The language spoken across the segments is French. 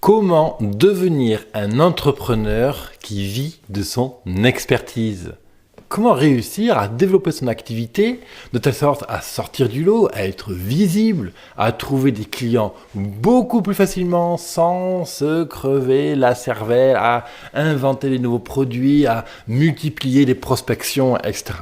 Comment devenir un entrepreneur qui vit de son expertise? Comment réussir à développer son activité de telle sorte à sortir du lot, à être visible, à trouver des clients beaucoup plus facilement sans se crever la cervelle, à inventer les nouveaux produits, à multiplier les prospections, etc.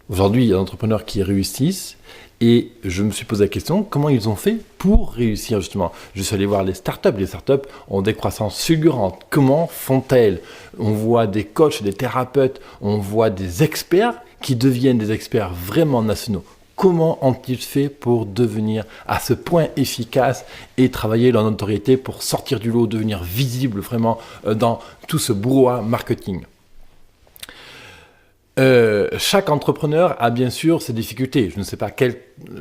Aujourd'hui, il y a des entrepreneurs qui réussissent et je me suis posé la question, comment ils ont fait pour réussir justement? Je suis allé voir les startups. Les startups ont des croissances fulgurantes. Comment font-elles? On voit des coachs, des thérapeutes, on voit des experts qui deviennent des experts vraiment nationaux. Comment ont-ils fait pour devenir à ce point efficace et travailler leur notoriété pour sortir du lot, devenir visible vraiment dans tout ce brouhaha marketing? Chaque entrepreneur a bien sûr ses difficultés. Je ne sais pas quelles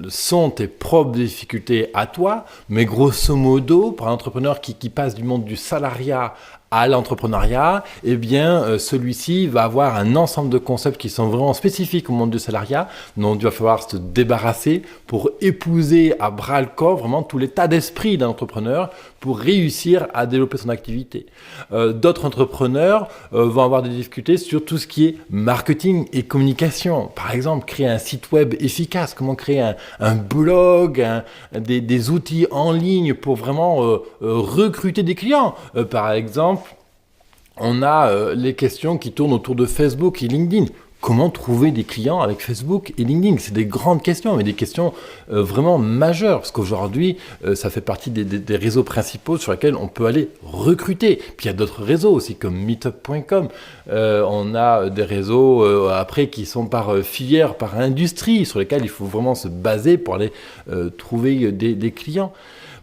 sont tes propres difficultés à toi, mais grosso modo, pour un entrepreneur qui passe du monde du salariat à l'entrepreneuriat, eh bien, celui-ci va avoir un ensemble de concepts qui sont vraiment spécifiques au monde du salariat, dont il va falloir se débarrasser pour épouser à bras le corps vraiment tout l'état d'esprit d'un entrepreneur pour réussir à développer son activité. D'autres entrepreneurs vont avoir des difficultés sur tout ce qui est marketing et communication. Par exemple, créer un site web efficace, comment créer un blog, des outils en ligne pour vraiment recruter des clients. Par exemple, on a les questions qui tournent autour de Facebook et LinkedIn. Comment trouver des clients avec Facebook et LinkedIn? C'est des grandes questions, mais des questions vraiment majeures, parce qu'aujourd'hui, ça fait partie des réseaux principaux sur lesquels on peut aller recruter. Puis il y a d'autres réseaux aussi, comme meetup.com. On a des réseaux après qui sont par filière, par industrie, sur lesquels il faut vraiment se baser pour aller trouver des clients.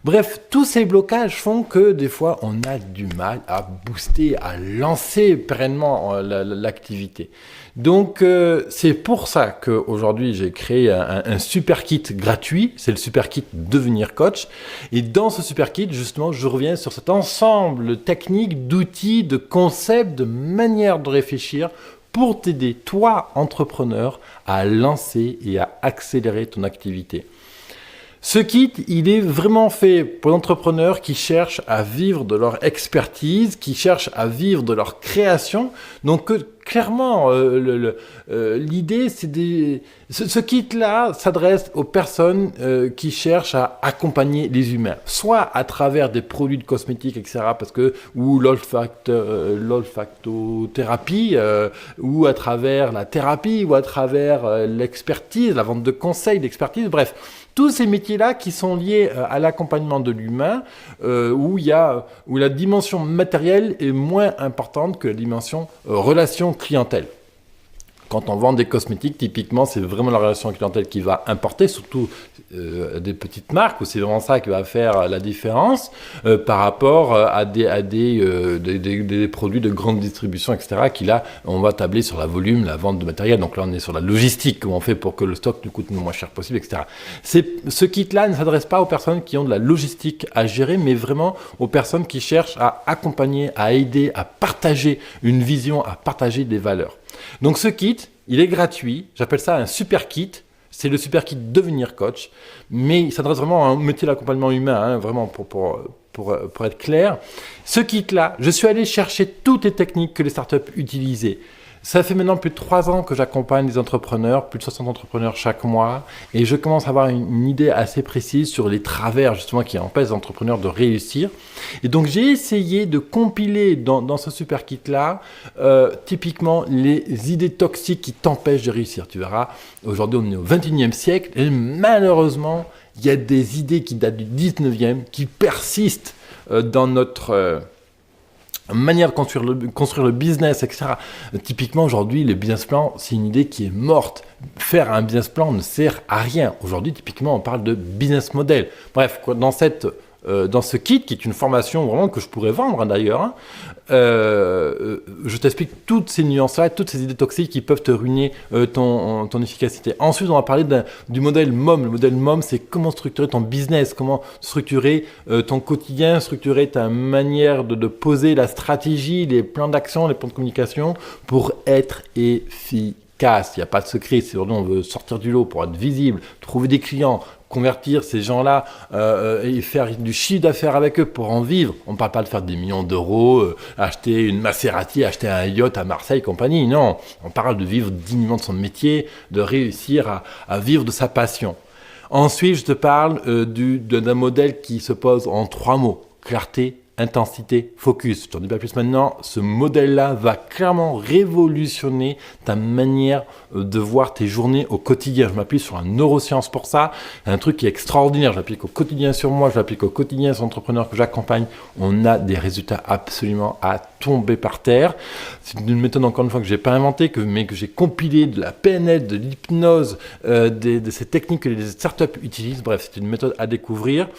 Bref, tous ces blocages font que des fois, on a du mal à booster, à lancer pérennement l'activité. Donc, c'est pour ça qu'aujourd'hui, j'ai créé un super kit gratuit. C'est le super kit Devenir Coach. Et dans ce super kit, justement, je reviens sur cet ensemble technique, d'outils, de concepts, de manières de réfléchir pour t'aider, toi, entrepreneur, à lancer et à accélérer ton activité. Ce kit, il est vraiment fait pour les entrepreneurs qui cherchent à vivre de leur expertise, qui cherchent à vivre de leur création. Donc, clairement, l'idée, c'est ce kit-là s'adresse aux personnes qui cherchent à accompagner les humains, soit à travers des produits de cosmétiques, etc., ou l'olfactothérapie, ou à travers la thérapie, ou à travers l'expertise, la vente de conseils, d'expertise, bref. Tous ces métiers-là qui sont liés à l'accompagnement de l'humain, où la dimension matérielle est moins importante que la dimension relation clientèle. Quand on vend des cosmétiques, typiquement, c'est vraiment la relation clientèle qui va importer, surtout des petites marques, où c'est vraiment ça qui va faire la différence par rapport à des produits de grande distribution, etc., qui là, on va tabler sur la volume, la vente de matériel. Donc là, on est sur la logistique, comment on fait pour que le stock nous coûte le moins cher possible, etc. Ce kit-là ne s'adresse pas aux personnes qui ont de la logistique à gérer, mais vraiment aux personnes qui cherchent à accompagner, à aider, à partager une vision, à partager des valeurs. Donc ce kit, il est gratuit, j'appelle ça un super kit, c'est le super kit Devenir Coach, mais il s'adresse vraiment à un métier d'accompagnement humain, vraiment pour être clair. Ce kit-là, je suis allé chercher toutes les techniques que les startups utilisaient. Ça fait maintenant plus de 3 ans que j'accompagne des entrepreneurs, plus de 60 entrepreneurs chaque mois, et je commence à avoir une idée assez précise sur les travers justement qui empêchent les entrepreneurs de réussir. Et donc j'ai essayé de compiler dans ce super kit-là, typiquement les idées toxiques qui t'empêchent de réussir. Tu verras, aujourd'hui on est au 21e siècle, et malheureusement, il y a des idées qui datent du 19e, qui persistent dans notre manière de construire le business, etc. Typiquement, aujourd'hui, le business plan, c'est une idée qui est morte. Faire un business plan ne sert à rien. Aujourd'hui, typiquement, on parle de business model. Bref, dans ce kit, qui est une formation vraiment que je pourrais vendre d'ailleurs, je t'explique toutes ces nuances-là, toutes ces idées toxiques qui peuvent te ruiner ton efficacité. Ensuite, on va parler du modèle MOM. Le modèle MOM, c'est comment structurer ton business, comment structurer ton quotidien, structurer ta manière de poser la stratégie, les plans d'action, les plans de communication pour être efficace. Il n'y a pas de secret. Si aujourd'hui on veut sortir du lot pour être visible, trouver des clients, convertir ces gens-là et faire du chiffre d'affaires avec eux pour en vivre. On ne parle pas de faire des millions d'euros, acheter une Maserati, acheter un yacht à Marseille, compagnie. Non, on parle de vivre dignement de son métier, de réussir à vivre de sa passion. Ensuite, je te parle d'un modèle qui se pose en 3 mots. Clarté, intensité, focus. Je t'en dis pas plus maintenant. Ce modèle-là va clairement révolutionner ta manière de voir tes journées au quotidien. Je m'appuie sur un neuroscience pour ça. Un truc qui est extraordinaire. Je l'applique au quotidien sur moi. Je l'applique au quotidien sur entrepreneurs que j'accompagne. On a des résultats absolument à tomber par terre. C'est une méthode, encore une fois, que je n'ai pas inventée, mais que j'ai compilée de la PNL, de l'hypnose, de ces techniques que les startups utilisent. Bref, c'est une méthode à découvrir.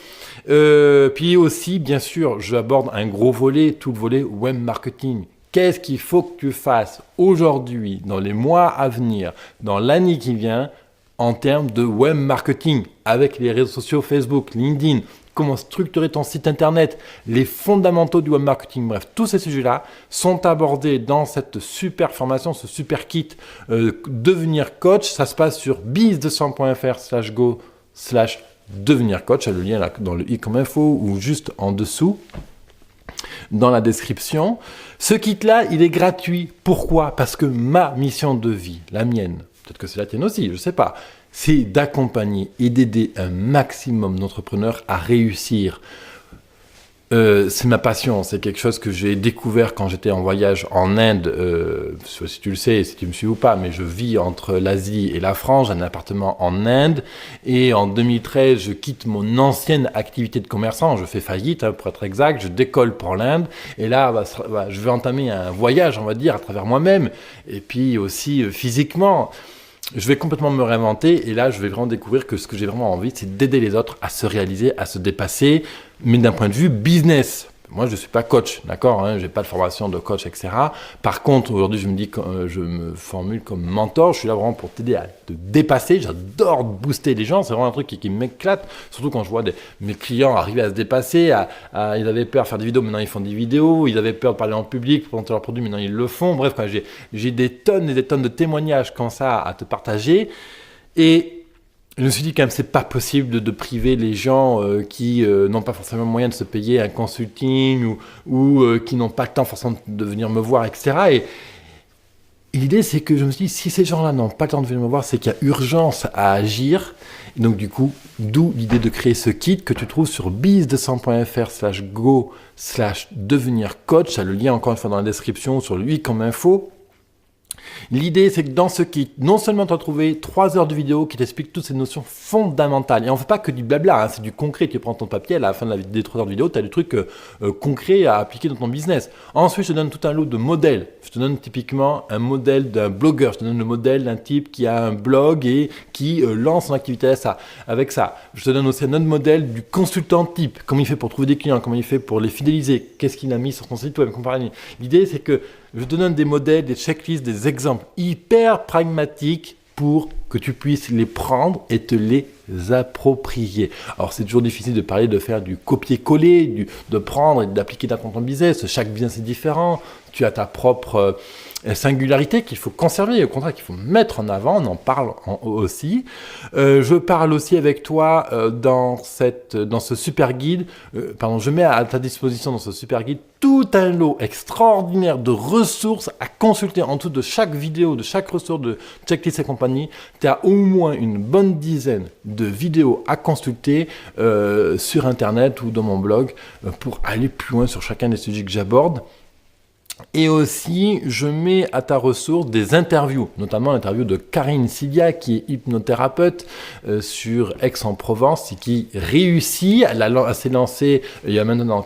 Puis aussi, bien sûr, j'aborde un gros volet, tout le volet web marketing. Qu'est-ce qu'il faut que tu fasses aujourd'hui, dans les mois à venir, dans l'année qui vient, en termes de web marketing, avec les réseaux sociaux Facebook, LinkedIn, comment structurer ton site internet, les fondamentaux du web marketing, bref, tous ces sujets-là sont abordés dans cette super formation, ce super kit devenir coach. Ça se passe sur biz200.fr/go/devenir coach. Il y a le lien là dans le i comme info ou juste en dessous dans la description. Ce kit-là, il est gratuit. Pourquoi ? Parce que ma mission de vie, la mienne, peut-être que c'est la tienne aussi, je ne sais pas, c'est d'accompagner et d'aider un maximum d'entrepreneurs à réussir. C'est ma passion, c'est quelque chose que j'ai découvert quand j'étais en voyage en Inde. Si tu le sais, si tu me suis ou pas, mais je vis entre l'Asie et la France, j'ai un appartement en Inde. Et en 2013, je quitte mon ancienne activité de commerçant, je fais faillite pour être exact, je décolle pour l'Inde. Et là, je vais entamer un voyage, on va dire, à travers moi-même. Et puis aussi physiquement. Je vais complètement me réinventer et là, je vais vraiment découvrir que ce que j'ai vraiment envie, c'est d'aider les autres à se réaliser, à se dépasser, mais d'un point de vue business. Moi, je ne suis pas coach, d'accord, je n'ai pas de formation de coach, etc. Par contre, aujourd'hui, je me dis que je me formule comme mentor. Je suis là vraiment pour t'aider à te dépasser. J'adore booster les gens. C'est vraiment un truc qui m'éclate. Surtout quand je vois mes clients arriver à se dépasser. Ils avaient peur de faire des vidéos, maintenant ils font des vidéos. Ils avaient peur de parler en public, de présenter leurs produits, maintenant ils le font. Bref, j'ai des tonnes et des tonnes de témoignages comme ça à te partager. Et je me suis dit quand même c'est pas possible de priver les gens qui n'ont pas forcément moyen de se payer un consulting ou qui n'ont pas le temps forcément de venir me voir, etc. Et l'idée c'est que je me suis dit si ces gens-là n'ont pas le temps de venir me voir, c'est qu'il y a urgence à agir. Et donc du coup, d'où l'idée de créer ce kit que tu trouves sur biz200.fr/go/devenir coach. Tu as le lien encore une fois dans la description sur lui comme info. L'idée, c'est que dans ce kit, non seulement tu as trouvé 3 heures de vidéo qui t'expliquent toutes ces notions fondamentales. Et on ne fait pas que du blabla, c'est du concret. Tu prends ton papier, à la fin des 3 heures de vidéo, tu as des trucs concrets à appliquer dans ton business. Ensuite, je te donne tout un lot de modèles. Je te donne typiquement un modèle d'un blogueur. Je te donne le modèle d'un type qui a un blog et qui lance son activité avec ça. Je te donne aussi un autre modèle du consultant type. Comment il fait pour trouver des clients, comment il fait pour les fidéliser, qu'est-ce qu'il a mis sur son site web, compagnie. L'idée, c'est que je te donne des modèles, des checklists, des exemples hyper pragmatiques pour que tu puisses les prendre et te les approprier. Alors, c'est toujours difficile de parler de faire du copier-coller, de prendre et d'appliquer dans ton business. Chaque business est différent. Tu as ta propre singularité qu'il faut conserver, au contraire qu'il faut mettre en avant, on en parle aussi. Je parle aussi avec toi dans ce super guide, je mets à ta disposition dans ce super guide tout un lot extraordinaire de ressources à consulter en dessous de chaque vidéo, de chaque ressource de checklist et compagnie. Tu as au moins une bonne dizaine de vidéos à consulter sur Internet ou dans mon blog pour aller plus loin sur chacun des sujets que j'aborde. Et aussi, je mets à ta ressource des interviews, notamment l'interview de Karine Sidia, qui est hypnothérapeute sur Aix-en-Provence et qui réussit, elle s'est lancée il y a maintenant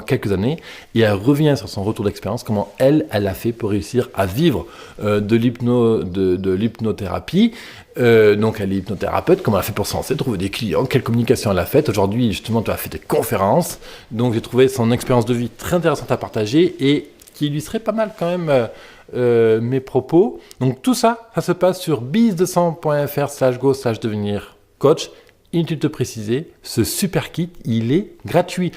quelques années et elle revient sur son retour d'expérience, comment elle a fait pour réussir à vivre de l'hypnothérapie. Donc elle est hypnothérapeute, comment elle a fait pour se lancer, trouver des clients, quelle communication elle a faite. Aujourd'hui, justement, tu as fait des conférences, donc j'ai trouvé son expérience de vie très intéressante à partager et qui illustrerait pas mal quand même mes propos. Donc tout ça, ça se passe sur biz200.fr/go/devenir coach. Inutile de te préciser, ce super kit, il est gratuit.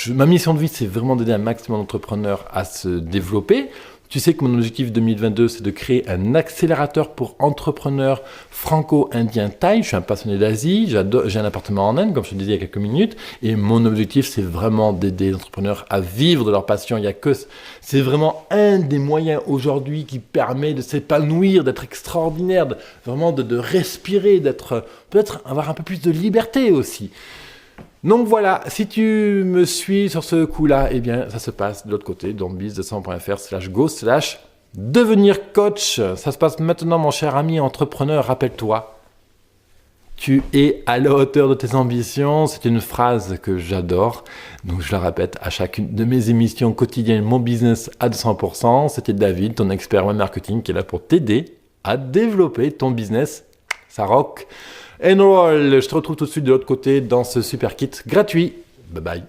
Ma mission de vie, c'est vraiment d'aider un maximum d'entrepreneurs à se développer. Tu sais que mon objectif 2022, c'est de créer un accélérateur pour entrepreneurs franco-indiens thaï. Je suis un passionné d'Asie, j'ai un appartement en Inde, comme je te disais il y a quelques minutes, et mon objectif, c'est vraiment d'aider les entrepreneurs à vivre de leur passion. C'est vraiment un des moyens aujourd'hui qui permet de s'épanouir, d'être extraordinaire, vraiment de respirer, peut-être avoir un peu plus de liberté aussi. Donc voilà, si tu me suis sur ce coup-là, eh bien, ça se passe de l'autre côté, dans biz200.fr/go/devenir coach. Ça se passe maintenant, mon cher ami entrepreneur. Rappelle-toi, tu es à la hauteur de tes ambitions. C'est une phrase que j'adore. Donc, je la répète à chacune de mes émissions quotidiennes, mon business à 200%. C'était David, ton expert web marketing, qui est là pour t'aider à développer ton business. Ça rock. Enroll, je te retrouve tout de suite de l'autre côté dans ce super kit gratuit. Bye bye.